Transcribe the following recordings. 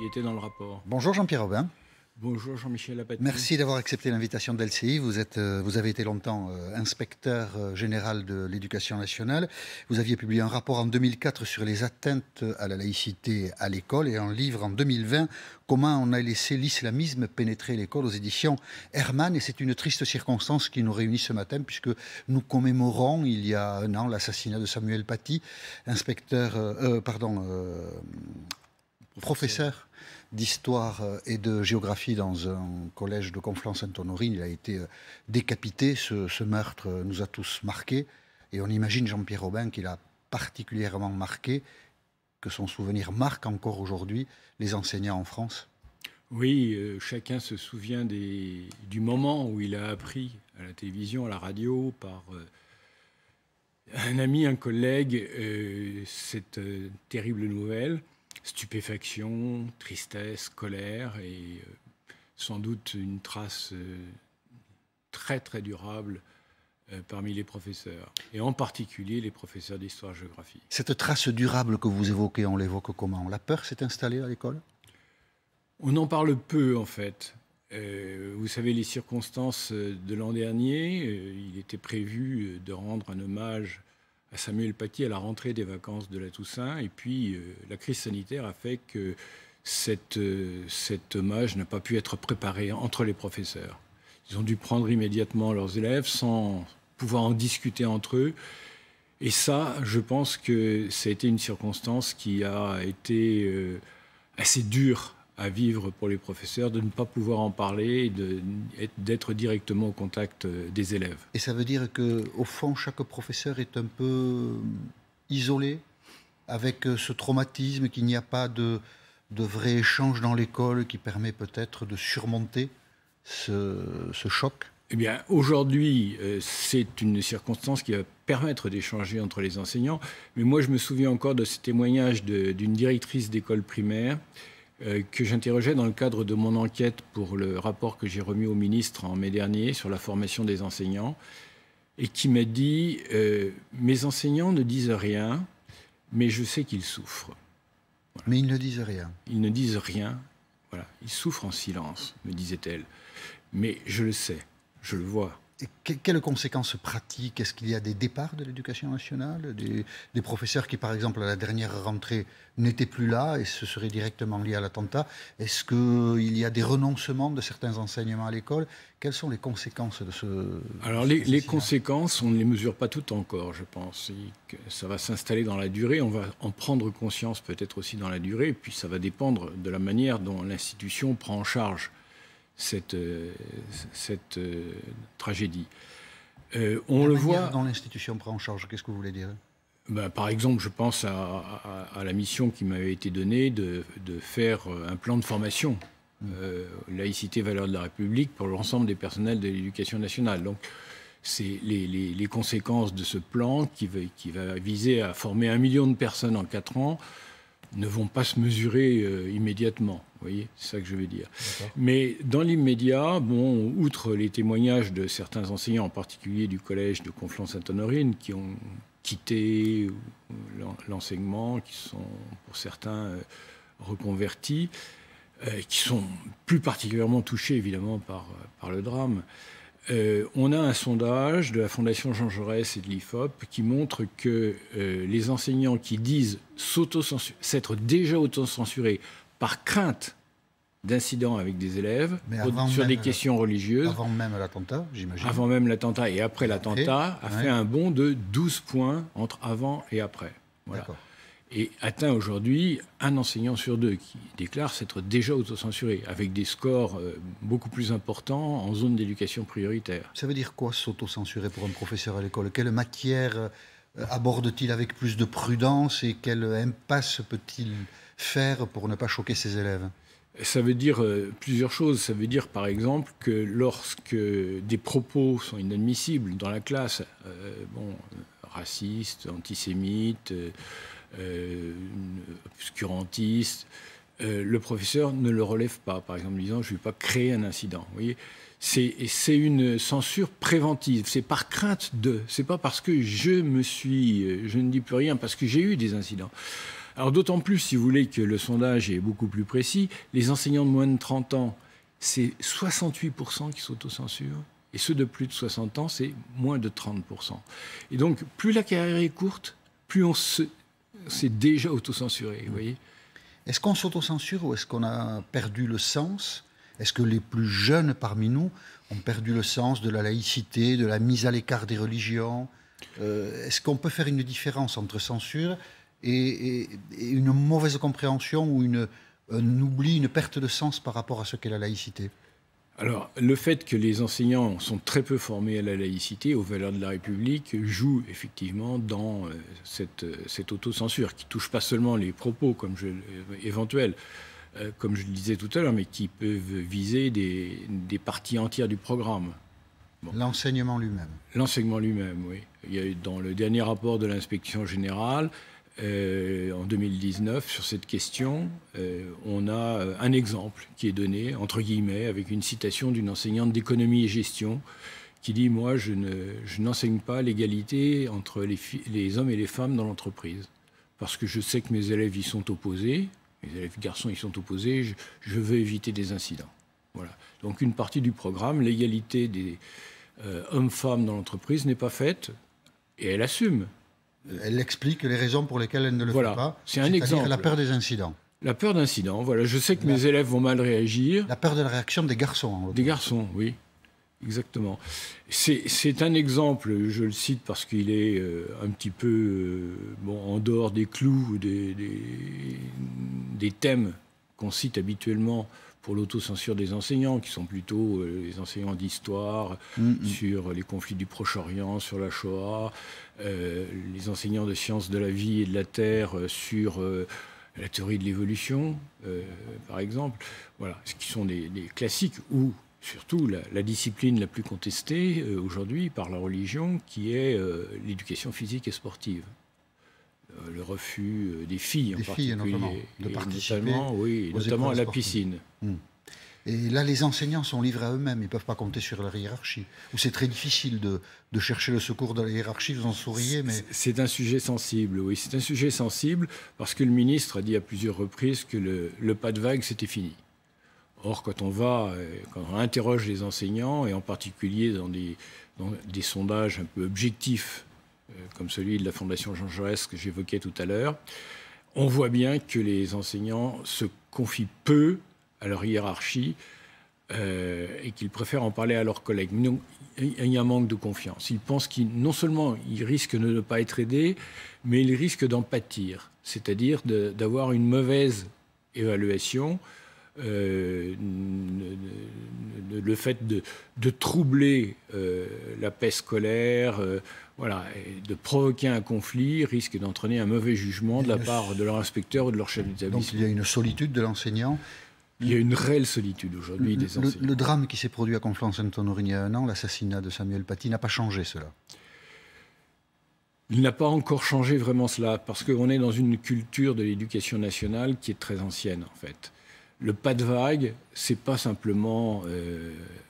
était dans le rapport. Bonjour Jean-Pierre Aubin. Bonjour Jean-Michel Apathy. Merci d'avoir accepté l'invitation de l'LCI. Vous avez été longtemps inspecteur général de l'éducation nationale. Vous aviez publié un rapport en 2004 sur les atteintes à la laïcité à l'école et un livre en 2020, Comment on a laissé l'islamisme pénétrer l'école, aux éditions Hermann. Et c'est une triste circonstance qui nous réunit ce matin puisque nous commémorons il y a un an l'assassinat de Samuel Paty, professeur d'histoire et de géographie dans un collège de Conflans-Sainte-Honorine. Il a été décapité. Ce meurtre nous a tous marqués. Et on imagine Jean-Pierre Aubin qu'il a particulièrement marqué, que son souvenir marque encore aujourd'hui les enseignants en France. Oui, chacun se souvient du moment où il a appris à la télévision, à la radio, par un ami, un collègue, cette terrible nouvelle. Stupéfaction, tristesse, colère et sans doute une trace très très durable parmi les professeurs, et en particulier les professeurs d'histoire-géographie. Cette trace durable que vous évoquez, on l'évoque comment? La peur s'est installée à l'école? On en parle peu en fait. Vous savez, les circonstances de l'an dernier, il était prévu de rendre un hommage à Samuel Paty à la rentrée des vacances de la Toussaint. Et puis, la crise sanitaire a fait que cet hommage n'a pas pu être préparé entre les professeurs. Ils ont dû prendre immédiatement leurs élèves sans pouvoir en discuter entre eux. Et ça, je pense que ça a été une circonstance qui a été assez dure à vivre pour les professeurs, de ne pas pouvoir en parler et d'être directement au contact des élèves. Et ça veut dire qu'au fond, chaque professeur est un peu isolé avec ce traumatisme, qu'il n'y a pas de vrai échange dans l'école qui permet peut-être de surmonter ce choc? Eh bien, aujourd'hui, c'est une circonstance qui va permettre d'échanger entre les enseignants. Mais moi, je me souviens encore de ce témoignage d'une directrice d'école primaire que j'interrogeais dans le cadre de mon enquête pour le rapport que j'ai remis au ministre en mai dernier sur la formation des enseignants, et qui m'a dit « Mes enseignants ne disent rien, mais je sais qu'ils souffrent. » Voilà. Mais ils ne disent rien. Ils ne disent rien. Voilà. Ils souffrent en silence, me disait-elle. Mais je le sais, je le vois. Et quelles conséquences pratiques? Est-ce qu'il y a des départs de l'éducation nationale, des professeurs qui, par exemple, à la dernière rentrée, n'étaient plus là et ce serait directement lié à l'attentat? Est-ce qu'il y a des renoncements de certains enseignements à l'école? Quelles sont les conséquences de ce... Alors, les conséquences, on ne les mesure pas toutes encore, je pense. Ça va s'installer dans la durée, on va en prendre conscience peut-être aussi dans la durée, et puis ça va dépendre de la manière dont l'institution prend en charge cette tragédie. On le voit dans l'institution prend en charge, qu'est-ce que vous voulez dire? Par exemple, je pense à la mission qui m'avait été donnée de faire un plan de formation, laïcité, valeurs de la République, pour l'ensemble des personnels de l'éducation nationale. Donc, c'est les conséquences de ce plan qui va viser à former 1 million de personnes en 4 ans, ne vont pas se mesurer immédiatement. Vous voyez, c'est ça que je veux dire. Mais dans l'immédiat, bon, outre les témoignages de certains enseignants, en particulier du collège de Conflans-Sainte-Honorine, qui ont quitté l'enseignement, qui sont pour certains reconvertis, qui sont plus particulièrement touchés évidemment par le drame. On a un sondage de la Fondation Jean Jaurès et de l'IFOP qui montre que les enseignants qui disent s'être déjà autocensurés par crainte d'incidents avec des élèves sur des questions religieuses. Avant même l'attentat, j'imagine. Avant même l'attentat et après l'attentat, a fait un bond de 12 points entre avant et après. Voilà. Et atteint aujourd'hui 1 enseignant sur 2 qui déclare s'être déjà autocensuré, avec des scores beaucoup plus importants en zone d'éducation prioritaire. Ça veut dire quoi, s'autocensurer pour un professeur à l'école? Quelle matière aborde-t-il avec plus de prudence et quelle impasse peut-il faire pour ne pas choquer ses élèves? Ça veut dire plusieurs choses. Ça veut dire, par exemple, que lorsque des propos sont inadmissibles dans la classe, racistes, antisémites, obscurantistes, le professeur ne le relève pas, par exemple, en disant « je ne vais pas créer un incident ». Vous voyez, c'est une censure préventive. C'est par crainte de. C'est pas parce que je ne dis plus rien, parce que j'ai eu des incidents. Alors d'autant plus, si vous voulez, que le sondage est beaucoup plus précis, les enseignants de moins de 30 ans, c'est 68% qui s'autocensurent, et ceux de plus de 60 ans, c'est moins de 30%. Et donc, plus la carrière est courte, plus on s'est déjà autocensuré, vous voyez. Est-ce qu'on s'autocensure ou est-ce qu'on a perdu le sens? Est-ce que les plus jeunes parmi nous ont perdu le sens de la laïcité, de la mise à l'écart des religions? Est-ce qu'on peut faire une différence entre censure et une mauvaise compréhension ou un oubli, une perte de sens par rapport à ce qu'est la laïcité? Alors, le fait que les enseignants sont très peu formés à la laïcité, aux valeurs de la République, joue effectivement dans cette autocensure qui touche pas seulement les propos éventuels, comme je le disais tout à l'heure, mais qui peuvent viser des parties entières du programme. Bon. L'enseignement lui-même. L'enseignement lui-même, oui. Il y a eu, dans le dernier rapport de l'inspection générale, en 2019, sur cette question, on a un exemple qui est donné, entre guillemets, avec une citation d'une enseignante d'économie et gestion qui dit « Moi, je n'enseigne pas l'égalité entre les hommes et les femmes dans l'entreprise, parce que je sais que mes élèves y sont opposés, mes élèves garçons y sont opposés, je veux éviter des incidents. » Voilà. Donc une partie du programme, l'égalité des hommes-femmes dans l'entreprise n'est pas faite, et elle assume. Elle explique les raisons pour lesquelles elle ne le fait pas. C'est un exemple. La peur des incidents. La peur d'incidents, voilà. Je sais que mes élèves vont mal réagir. La peur de la réaction des garçons. Des garçons, oui. Exactement. C'est un exemple, je le cite parce qu'il est un petit peu en dehors des clous, des thèmes qu'on cite habituellement pour l'autocensure des enseignants, qui sont plutôt les enseignants d'histoire, sur les conflits du Proche-Orient, sur la Shoah, les enseignants de sciences de la vie et de la terre sur la théorie de l'évolution, par exemple. Voilà, ce qui sont des classiques où, surtout, la discipline la plus contestée aujourd'hui par la religion, qui est l'éducation physique et sportive. Le refus des filles en particulier, notamment, de participer notamment à la piscine. Et là, les enseignants sont livrés à eux-mêmes, ils ne peuvent pas compter sur leur hiérarchie. Ou c'est très difficile de chercher le secours de la hiérarchie, vous en souriez, mais... C'est un sujet sensible, oui, c'est un sujet sensible, parce que le ministre a dit à plusieurs reprises que le pas de vague, c'était fini. Or, quand on interroge les enseignants, et en particulier dans des sondages un peu objectifs, comme celui de la Fondation Jean Jaurès que j'évoquais tout à l'heure, on voit bien que les enseignants se confient peu à leur hiérarchie et qu'ils préfèrent en parler à leurs collègues. Donc, il y a un manque de confiance. Ils pensent non seulement ils risquent de ne pas être aidés, mais ils risquent d'en pâtir, c'est-à-dire d'avoir une mauvaise évaluation, le fait de troubler la paix scolaire, voilà, et de provoquer un conflit risque d'entraîner un mauvais jugement de la part de leur inspecteur ou de leur chef d'établissement. Donc il y a une solitude de l'enseignant. Il y a une réelle solitude aujourd'hui des enseignants. Le drame qui s'est produit à Conflans-Sainte-Honorine il y a un an, l'assassinat de Samuel Paty, n'a pas changé cela? Il n'a pas encore changé vraiment cela, parce qu'on est dans une culture de l'éducation nationale qui est très ancienne, en fait. Le pas de vague, c'est pas simplement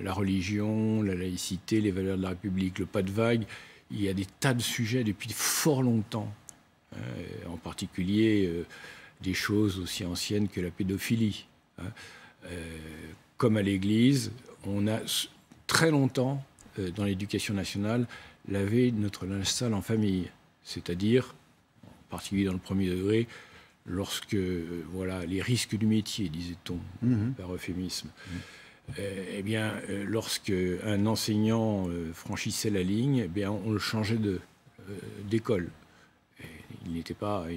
la religion, la laïcité, les valeurs de la République. Le pas de vague, il y a des tas de sujets depuis fort longtemps, en particulier des choses aussi anciennes que la pédophilie. Comme à l'Église, on a très longtemps, dans l'éducation nationale, lavé notre linge sale en famille, c'est-à-dire, en particulier dans le premier degré, lorsque les risques du métier, disait-on, par euphémisme, eh bien, lorsque un enseignant franchissait la ligne, eh bien, on le changeait d'école. Il n'était pas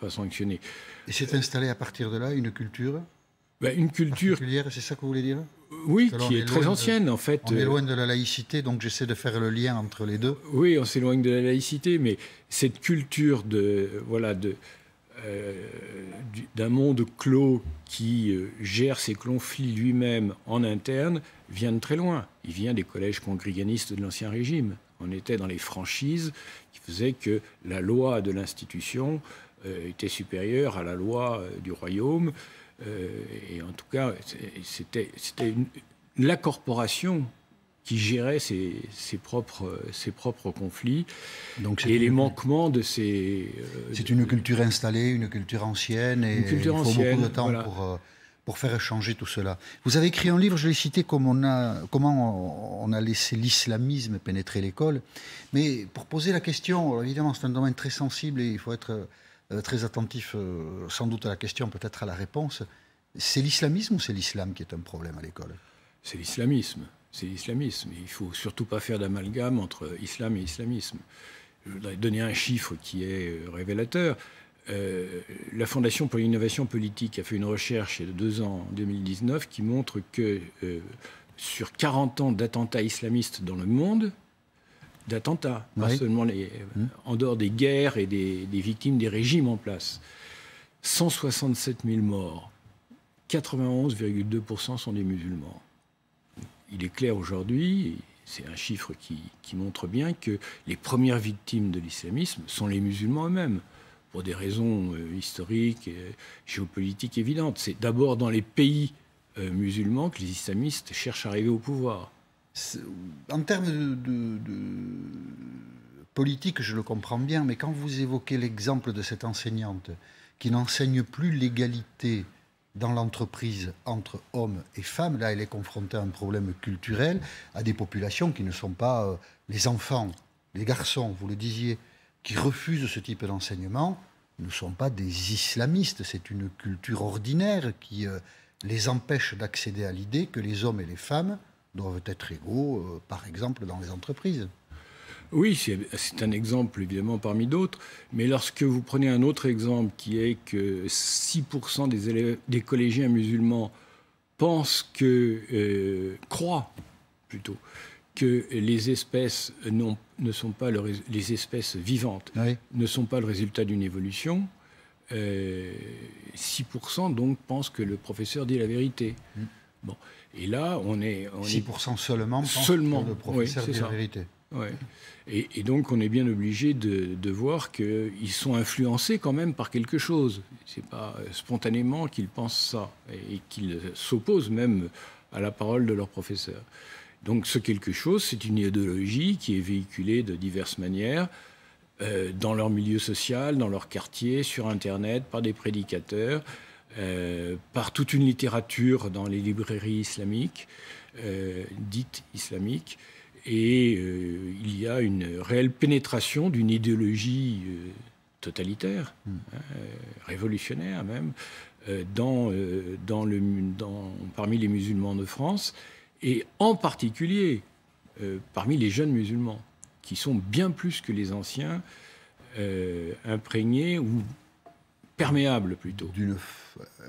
sanctionné. Et s'est installée à partir de là une culture une culture particulière, c'est ça que vous voulez dire? Oui, qui est très ancienne, en fait. On est loin de la laïcité, donc j'essaie de faire le lien entre les deux. Oui, on s'éloigne de la laïcité, mais cette culture d'un monde clos qui gère ses conflits lui-même en interne vient de très loin. Il vient des collèges congréganistes de l'Ancien Régime. On était dans les franchises qui faisaient que la loi de l'institution était supérieure à la loi du royaume. Et en tout cas, c'était la corporation qui gérait ses propres conflits. Donc et les manquements de ces... c'est une culture installée, une culture ancienne, et il faut beaucoup de temps voilà. Pour faire changer tout cela. Vous avez écrit un livre, je l'ai cité, comment on a laissé l'islamisme pénétrer l'école. Mais pour poser la question, alors évidemment c'est un domaine très sensible et il faut être très attentif sans doute à la question, peut-être à la réponse. C'est l'islamisme ou c'est l'islam qui est un problème à l'école? C'est l'islamisme. C'est l'islamisme. Il ne faut surtout pas faire d'amalgame entre islam et islamisme. Je voudrais donner un chiffre qui est révélateur. La Fondation pour l'innovation politique a fait une recherche il y a 2 ans, en 2019, qui montre que sur 40 ans d'attentats islamistes dans le monde, d'attentats, pas seulement en dehors des guerres et des victimes des régimes en place, 167 000 morts, 91,2% sont des musulmans. Il est clair aujourd'hui, c'est un chiffre qui montre bien que les premières victimes de l'islamisme sont les musulmans eux-mêmes, pour des raisons historiques et géopolitiques évidentes. C'est d'abord dans les pays musulmans que les islamistes cherchent à arriver au pouvoir. En termes de politique, je le comprends bien, mais quand vous évoquez l'exemple de cette enseignante qui n'enseigne plus l'égalité dans l'entreprise entre hommes et femmes, là, elle est confrontée à un problème culturel, à des populations qui ne sont pas les enfants, les garçons, vous le disiez, qui refusent ce type d'enseignement, ne sont pas des islamistes. C'est une culture ordinaire qui les empêche d'accéder à l'idée que les hommes et les femmes doivent être égaux, par exemple, dans les entreprises. Oui, c'est un exemple évidemment parmi d'autres, mais lorsque vous prenez un autre exemple qui est que 6% des collégiens musulmans croient plutôt que les espèces ne sont pas les espèces vivantes ne sont pas le résultat d'une évolution, 6% donc pensent que le professeur dit la vérité. Bon, et là on est 6% seulement pensent que le professeur dit la vérité. Ouais. Et donc on est bien obligé de voir qu'ils sont influencés quand même par quelque chose. C'est pas spontanément qu'ils pensent ça et qu'ils s'opposent même à la parole de leur professeur. Donc ce quelque chose, c'est une idéologie qui est véhiculée de diverses manières dans leur milieu social, dans leur quartier, sur Internet, par des prédicateurs, par toute une littérature dans les librairies islamiques, dites islamiques. Et il y a une réelle pénétration d'une idéologie totalitaire, révolutionnaire même, parmi les musulmans de France, et en particulier parmi les jeunes musulmans, qui sont bien plus que les anciens, imprégnés ou perméables plutôt.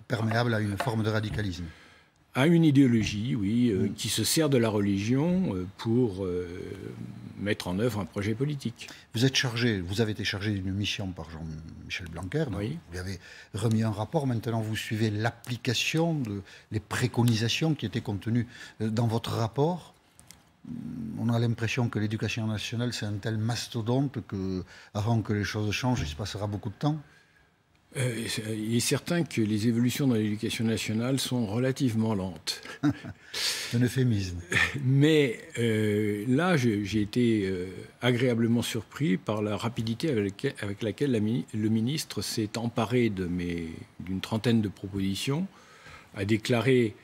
Perméables à une forme de radicalisme. À une idéologie, oui, qui se sert de la religion pour mettre en œuvre un projet politique. Vous avez été chargé d'une mission par Jean-Michel Blanquer. Oui. Vous avez remis un rapport. Maintenant, vous suivez l'application les préconisations qui étaient contenues dans votre rapport. On a l'impression que l'éducation nationale, c'est un tel mastodonte qu'avant que les choses changent, il se passera beaucoup de temps. Il est certain que les évolutions dans l'éducation nationale sont relativement lentes. C'est un euphémisme. Mais là, j'ai été agréablement surpris par la rapidité avec laquelle le ministre s'est emparé d'une trentaine de propositions, a déclaré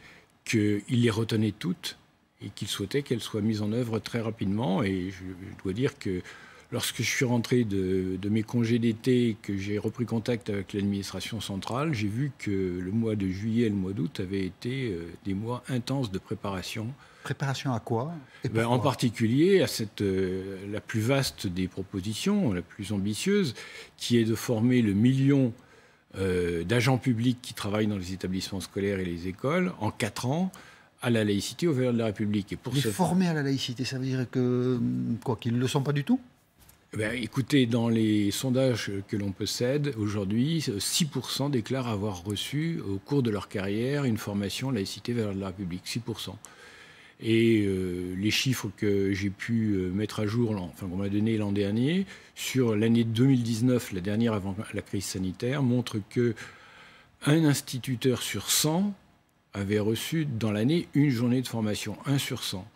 qu'il les retenait toutes et qu'il souhaitait qu'elles soient mises en œuvre très rapidement. Et je dois dire que lorsque je suis rentré de mes congés d'été et que j'ai repris contact avec l'administration centrale, j'ai vu que le mois de juillet et le mois d'août avaient été des mois intenses de préparation. Préparation à quoi En particulier à la plus vaste des propositions, la plus ambitieuse, qui est de former le million d'agents publics qui travaillent dans les établissements scolaires et les écoles en 4 ans, à la laïcité aux valeurs de la République. Et pour former à la laïcité, ça veut dire qu'ils ne le sont pas du tout ? Écoutez, dans les sondages que l'on possède aujourd'hui, 6% déclarent avoir reçu au cours de leur carrière une formation laïcité valeurs de la République. 6%. Et les chiffres que j'ai pu mettre à jour, qu'on m'a donné l'an dernier, sur l'année 2019, la dernière avant la crise sanitaire, montrent qu'un instituteur sur 100 avait reçu dans l'année une journée de formation, 1 sur 100.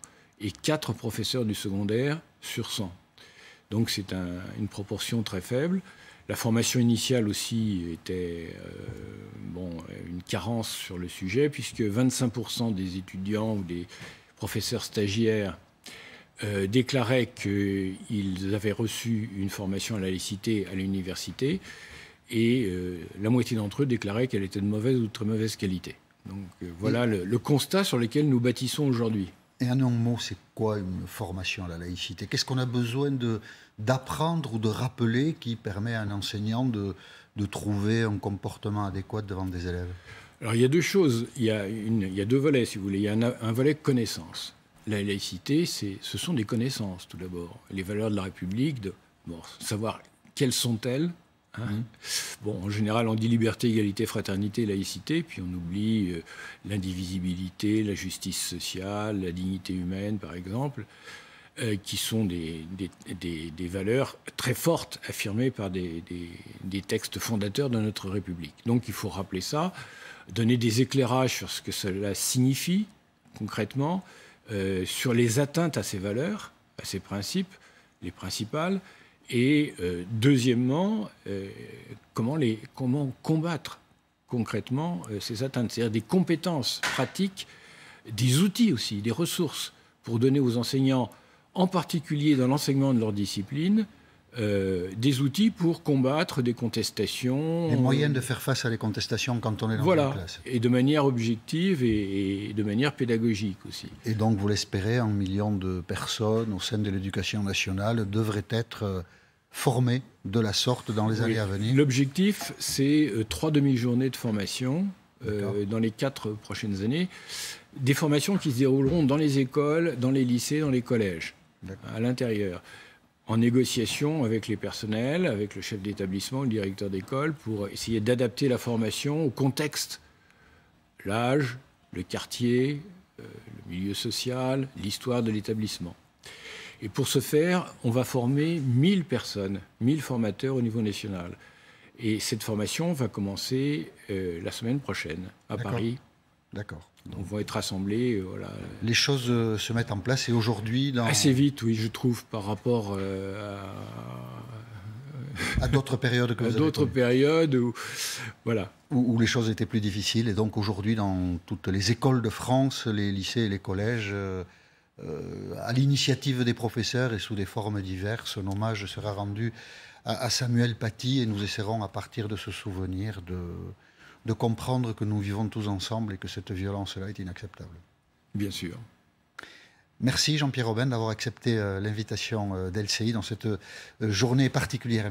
et 4 professeurs du secondaire sur 100. Donc c'est une proportion très faible. La formation initiale aussi était une carence sur le sujet, puisque 25% des étudiants ou des professeurs stagiaires déclaraient qu'ils avaient reçu une formation à la laïcité à l'université, et la moitié d'entre eux déclaraient qu'elle était de mauvaise ou de très mauvaise qualité. Donc voilà le constat sur lequel nous bâtissons aujourd'hui. Et en un mot, c'est quoi une formation à la laïcité? Qu'est-ce qu'on a besoin d'apprendre ou de rappeler qui permet à un enseignant de trouver un comportement adéquat devant des élèves? Alors il y a deux choses, il y a deux volets si vous voulez. Il y a un volet connaissance. La laïcité, ce sont des connaissances tout d'abord. Les valeurs de la République, savoir quelles sont-elles. Bon, en général, on dit liberté, égalité, fraternité, laïcité, puis on oublie l'indivisibilité, la justice sociale, la dignité humaine, par exemple, qui sont des valeurs très fortes affirmées par des textes fondateurs de notre République. Donc il faut rappeler ça, donner des éclairages sur ce que cela signifie concrètement, sur les atteintes à ces valeurs, à ces principes, les principales, et deuxièmement, comment combattre concrètement ces atteintes, c'est-à-dire des compétences pratiques, des outils aussi, des ressources pour donner aux enseignants, en particulier dans l'enseignement de leur discipline, des outils pour combattre des contestations. Les moyens de faire face à les contestations quand on est dans une classe. Et de manière objective et de manière pédagogique aussi. Et donc, vous l'espérez, 1 million de personnes au sein de l'éducation nationale devraient être formées de la sorte dans les années à venir. L'objectif, c'est 3 demi-journées de formation dans les 4 prochaines années. Des formations qui se dérouleront dans les écoles, dans les lycées, dans les collèges, à l'intérieur, en négociation avec les personnels, avec le chef d'établissement, le directeur d'école, pour essayer d'adapter la formation au contexte, l'âge, le quartier, le milieu social, l'histoire de l'établissement. Et pour ce faire, on va former 1000 personnes, 1000 formateurs au niveau national. Et cette formation va commencer la semaine prochaine à Paris. D'accord. Donc, vont être assemblés. Voilà. Les choses se mettent en place et aujourd'hui... Assez vite, oui, je trouve, par rapport à d'autres périodes que vous avez d'autres périodes où les choses étaient plus difficiles. Et donc aujourd'hui, dans toutes les écoles de France, les lycées et les collèges, à l'initiative des professeurs et sous des formes diverses, un hommage sera rendu à Samuel Paty et nous essaierons à partir de ce souvenir de comprendre que nous vivons tous ensemble et que cette violence-là est inacceptable. Bien sûr. Merci Jean-Pierre Aubin d'avoir accepté l'invitation d'LCI dans cette journée particulière.